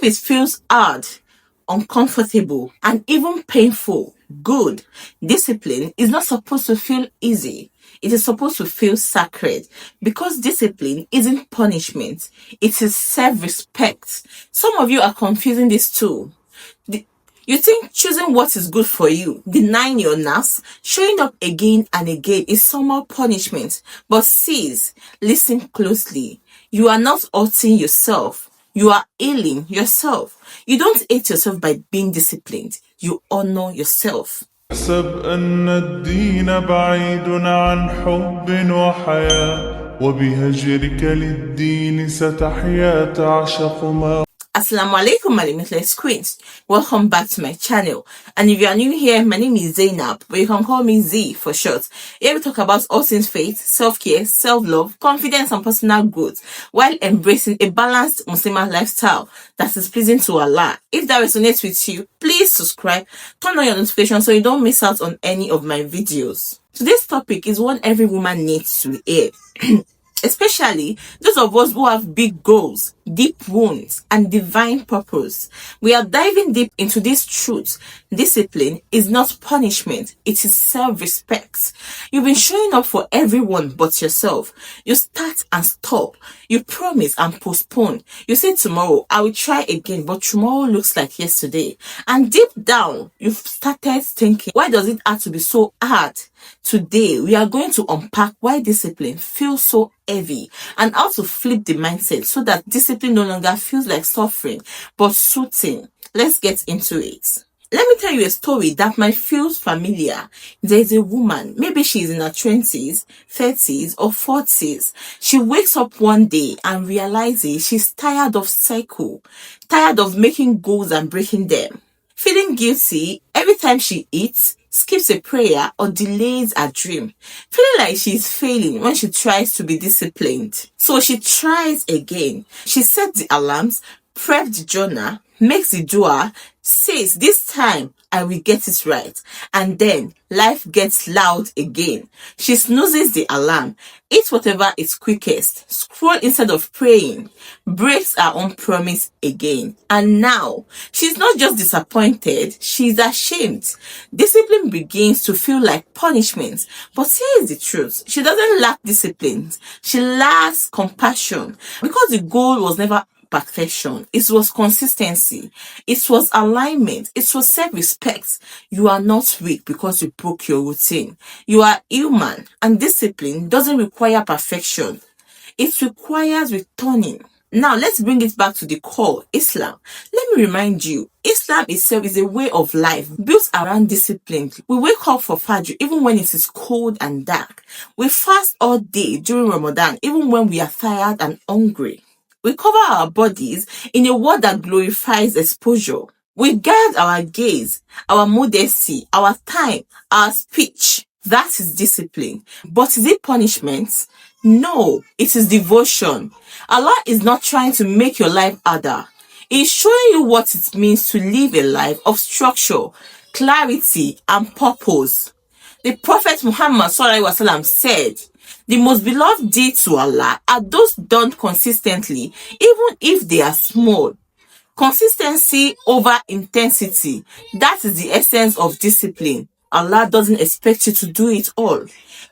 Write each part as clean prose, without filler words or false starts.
if it feels hard, uncomfortable, and even painful, good. Discipline is not supposed to feel easy. It is supposed to feel sacred because discipline isn't punishment. It is self-respect. Some of you are confusing these two. You think choosing what is good for you, denying your nerves, showing up again and again is somehow punishment. But sis, listen closely. You are not hurting yourself. You are healing yourself. You don't hate yourself by being disciplined. You honor yourself. احسب أن الدين بعيد عن حب وحياة وبهجرك للدين ستحيا تعشق ما. Assalamu alaikum, my Limitless queens. Welcome back to my channel. And if you are new here, my name is Zeesalv, but you can call me Z for short. Here we talk about all things faith, self-care, self-love, confidence, and personal growth, while embracing a balanced Muslimah lifestyle that is pleasing to Allah. If that resonates with you, please subscribe, turn on your notifications so you don't miss out on any of my videos. Today's topic is one every woman needs to hear. Especially those of us who have big goals, deep wounds, and divine purpose. We are diving deep into this truth. Discipline is not punishment. It is self-respect. You've been showing up for everyone but yourself. You start and stop. You promise and postpone. You say tomorrow, I will try again, but tomorrow looks like yesterday. And deep down, you've started thinking, why does it have to be so hard? Today, we are going to unpack why discipline feels so heavy and how to flip the mindset so that discipline no longer feels like suffering but soothing. Let's get into it. Let me tell you a story that might feel familiar. There's a woman, maybe she's in her 20s, 30s, or 40s. She wakes up one day and realizes she's tired of cycle, tired of making goals and breaking them. Feeling guilty every time she eats, skips a prayer, or delays a dream. Feeling like she's failing when she tries to be disciplined. So she tries again. She sets the alarms, preps the journal, makes the dua, says this time I will get it right. And then life gets loud again. She snoozes the alarm, eats whatever is quickest, scroll instead of praying, breaks her own promise again. And now she's not just disappointed, she's ashamed. Discipline begins to feel like punishment. But here is the truth. She doesn't lack discipline. She lacks compassion because the goal was never perfection. It was consistency. It was alignment. It was self-respect. You are not weak because you broke your routine. You are human, and discipline doesn't require perfection. It requires returning. Now, let's bring it back to the core, Islam. Let me remind you, Islam itself is a way of life built around discipline. We wake up for Fajr even when it is cold and dark. We fast all day during Ramadan even when we are tired and hungry. We cover our bodies in a world that glorifies exposure. We guard our gaze, our modesty, our time, our speech. That is discipline. But is it punishment? No, it is devotion. Allah is not trying to make your life harder. He is showing you what it means to live a life of structure, clarity, and purpose. The Prophet Muhammad SAW said, the most beloved deed to Allah are those done consistently, even if they are small. Consistency over intensity. That is the essence of discipline. Allah doesn't expect you to do it all.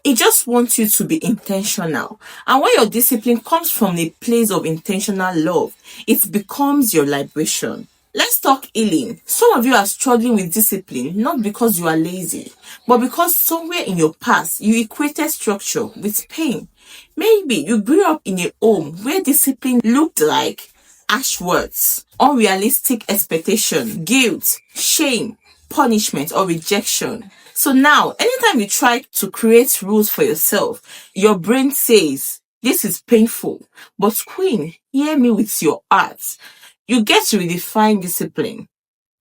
He just wants you to be intentional. And when your discipline comes from a place of intentional love, it becomes your liberation. Let's talk healing. Some of you are struggling with discipline, not because you are lazy, but because somewhere in your past, you equated structure with pain. Maybe you grew up in a home where discipline looked like harsh words, unrealistic expectation, guilt, shame, punishment, or rejection. So now, anytime you try to create rules for yourself, your brain says, this is painful. But queen, hear me with your heart. You get to redefine discipline.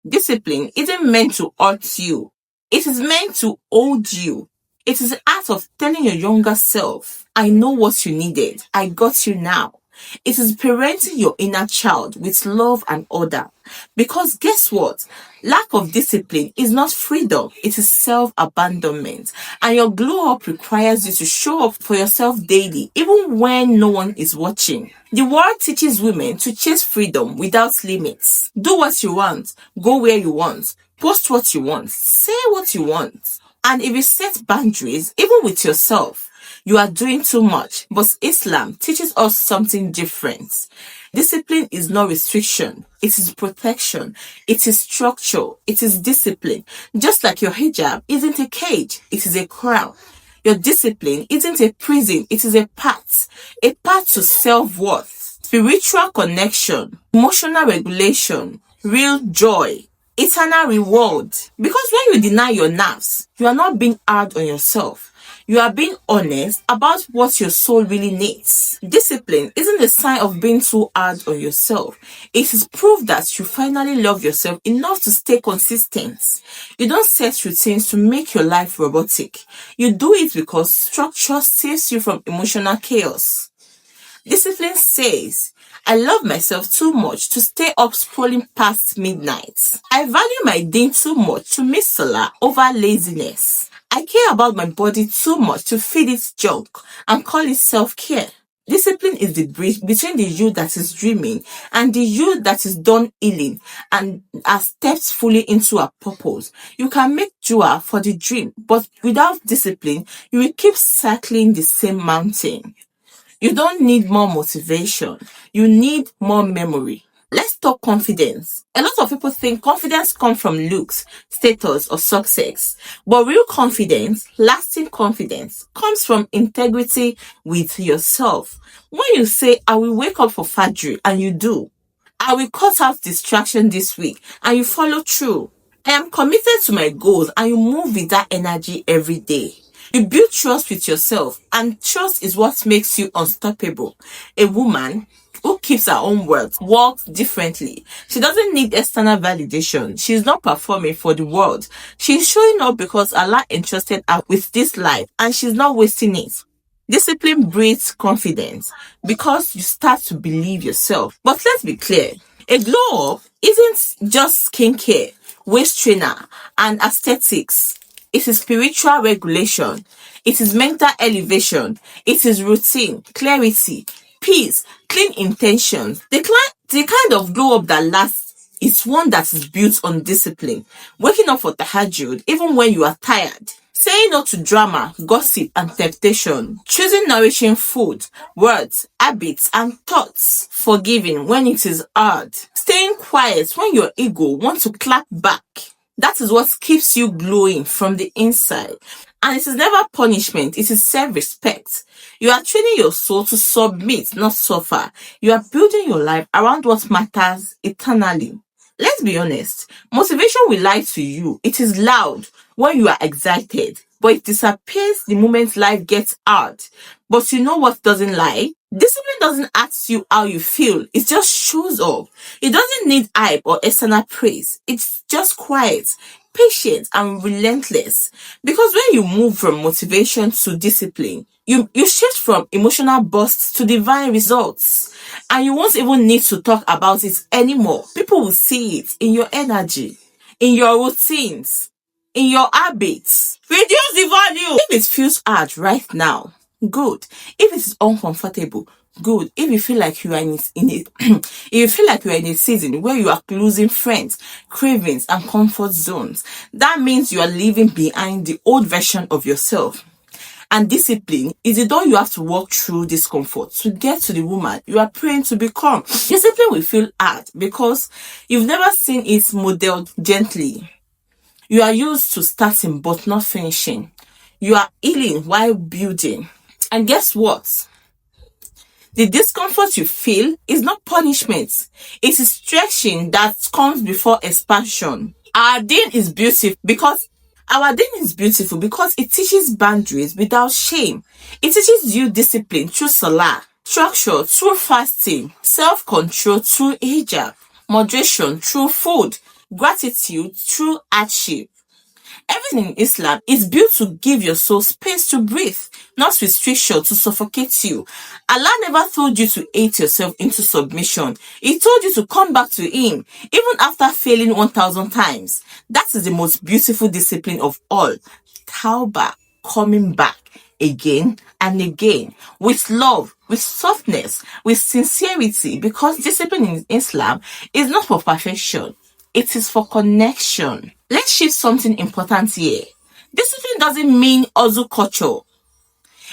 Discipline isn't meant to hurt you. It is meant to hold you. It is the act of telling your younger self, I know what you needed. I got you now. It is parenting your inner child with love and order. Because guess what? Lack of discipline is not freedom, it is self-abandonment. And your glow up requires you to show up for yourself daily, even when no one is watching. The world teaches women to chase freedom without limits. Do what you want, go where you want, post what you want, say what you want. And if you set boundaries, even with yourself, you are doing too much. But Islam teaches us something different. Discipline is not restriction. It is protection. It is structure. It is discipline. Just like your hijab isn't a cage. It is a crown. Your discipline isn't a prison. It is a path. A path to self-worth, spiritual connection, emotional regulation, real joy, eternal reward. Because when you deny your nerves, you are not being hard on yourself. You are being honest about what your soul really needs. Discipline isn't a sign of being too hard on yourself. It is proof that you finally love yourself enough to stay consistent. You don't set routines to make your life robotic. You do it because structure saves you from emotional chaos. Discipline says, I love myself too much to stay up scrolling past midnight. I value my deen too much to miss Salah over laziness. I care about my body too much to feed it junk and call it self-care. Discipline is the bridge between the you that is dreaming and the you that is done healing and has stepped fully into a purpose. You can make dua for the dream, but without discipline, you will keep circling the same mountain. You don't need more motivation. You need more memory. Let's talk confidence. A lot of people think confidence comes from looks, status, or success. But real confidence, lasting confidence, comes from integrity with yourself. When you say, I will wake up for Fajr, and you do. I will cut out distraction this week, and you follow through. I am committed to my goals, and you move with that energy every day. You build trust with yourself, and trust is what makes you unstoppable. A woman who keeps her own words walks differently. She doesn't need external validation. She's not performing for the world. She's showing up because Allah entrusted her with this life, and she's not wasting it. Discipline breeds confidence because you start to believe yourself. But let's be clear, a glow up isn't just skincare, waist trainer, and aesthetics. It is spiritual regulation. It is mental elevation. It is routine, clarity, peace, clean intentions. The kind of glow up that lasts is one that is built on discipline. Waking up for tahajjud even when you are tired. Saying no to drama, gossip, and temptation. Choosing nourishing food, words, habits, and thoughts. Forgiving when it is hard. Staying quiet when your ego wants to clap back. That is what keeps you glowing from the inside. And it is never punishment, it is self-respect. You are training your soul to submit, not suffer. You are building your life around what matters eternally. Let's be honest, motivation will lie to you. It is loud when you are excited, but it disappears the moment life gets hard. But you know what doesn't lie? Discipline doesn't ask you how you feel. It just shows up. It doesn't need hype or external praise. It's just quiet, patient, and relentless. Because when you move from motivation to discipline, you shift from emotional bursts to divine results. And you won't even need to talk about it anymore. People will see it in your energy, in your routines, in your habits. Reduce the volume. If it feels hard right now, good. If it is uncomfortable, good. If you feel like you are if you feel like you are in a season where you are losing friends, cravings, and comfort zones, that means you are leaving behind the old version of yourself. And discipline is the door you have to walk through discomfort to get to the woman you are praying to become. Discipline will feel hard because you've never seen it modeled gently. You are used to starting but not finishing. You are healing while building. And guess what? The discomfort you feel is not punishment. It is stretching that comes before expansion. Our deen is beautiful because it teaches boundaries without shame. It teaches you discipline through salah, structure through fasting, self-control through hijab, moderation through food, gratitude through hardship. Everything in Islam is built to give your soul space to breathe, not restriction to suffocate you. Allah never told you to hate yourself into submission. He told you to come back to Him, even after failing 1,000 times. That is the most beautiful discipline of all. Tauba, coming back again and again, with love, with softness, with sincerity, because discipline in Islam is not for perfection. It is for connection. Let's shift something important here. Discipline doesn't mean hustle culture.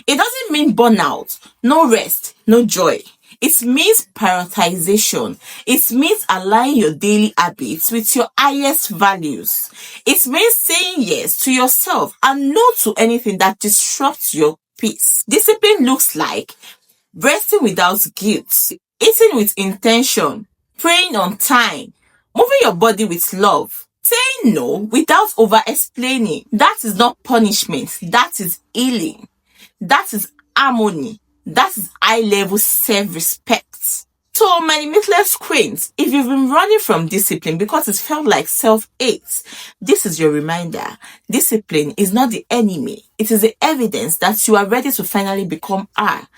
It doesn't mean burnout, no rest, no joy. It means prioritization. It means aligning your daily habits with your highest values. It means saying yes to yourself and no to anything that disrupts your peace. Discipline looks like resting without guilt, eating with intention, praying on time, moving your body with love, saying no without over-explaining. That is not punishment. That is healing. That is harmony. That is high-level self-respect. So, my limitless queens, if you've been running from discipline because it felt like self-hate, this is your reminder. Discipline is not the enemy. It is the evidence that you are ready to finally become her.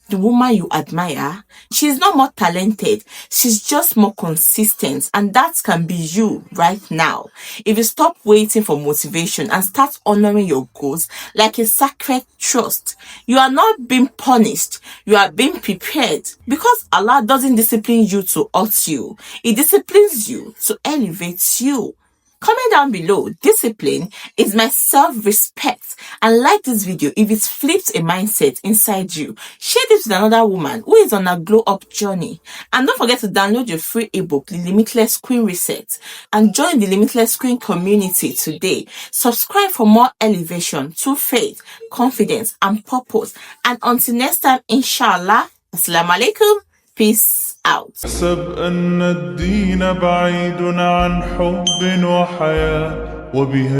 The woman you admire, she's not more talented, she's just more consistent, and that can be you right now. If you stop waiting for motivation and start honoring your goals like a sacred trust, you are not being punished, you are being prepared, because Allah doesn't discipline you to hurt you, He disciplines you to elevate you. Comment down below, discipline is my self-respect, and like this video if it flips a mindset inside you. Share this with another woman who is on a glow up journey. And don't forget to download your free ebook, The Limitless Queen Reset, and join the Limitless Queen community today. Subscribe for more elevation to faith, confidence, and purpose. And until next time, inshallah, Assalamu alaikum, peace out. احسب أن الدين بعيد عن حب وحياة وبه